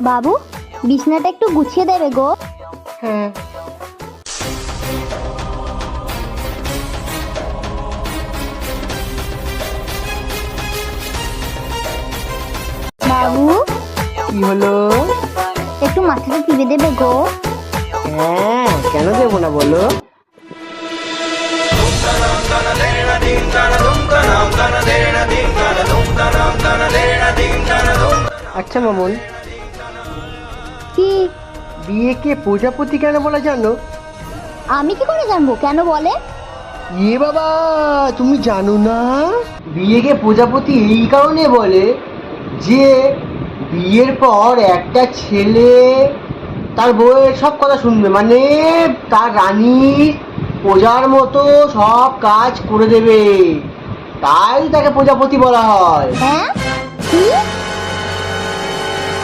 বাবু, বিছনাটা একটু গুছিয়ে দেবে গো। হ্যাঁ। বাবু, কি হলো? একটু মাথাটা টিপে দেবে গো। হ্যাঁ, কেন দেবো না বলো? আচ্ছা মামুন, কি? বিয়েকে প্রজাপতি কেন বলা জানো? আমি কি করে জানবো, কেন বলে? বাবা, তুমি জানো না? বিয়েকে প্রজাপতি এই কারণে বলে যে বিয়ের পর একটা ছেলে তার বউয়ের সব কথা শুনবে, মানে তার রানীর প্রজার মতো সব কাজ করে দেবে, তাই তাকে প্রজাপতি বলা হয়। হ্যাঁ? কি?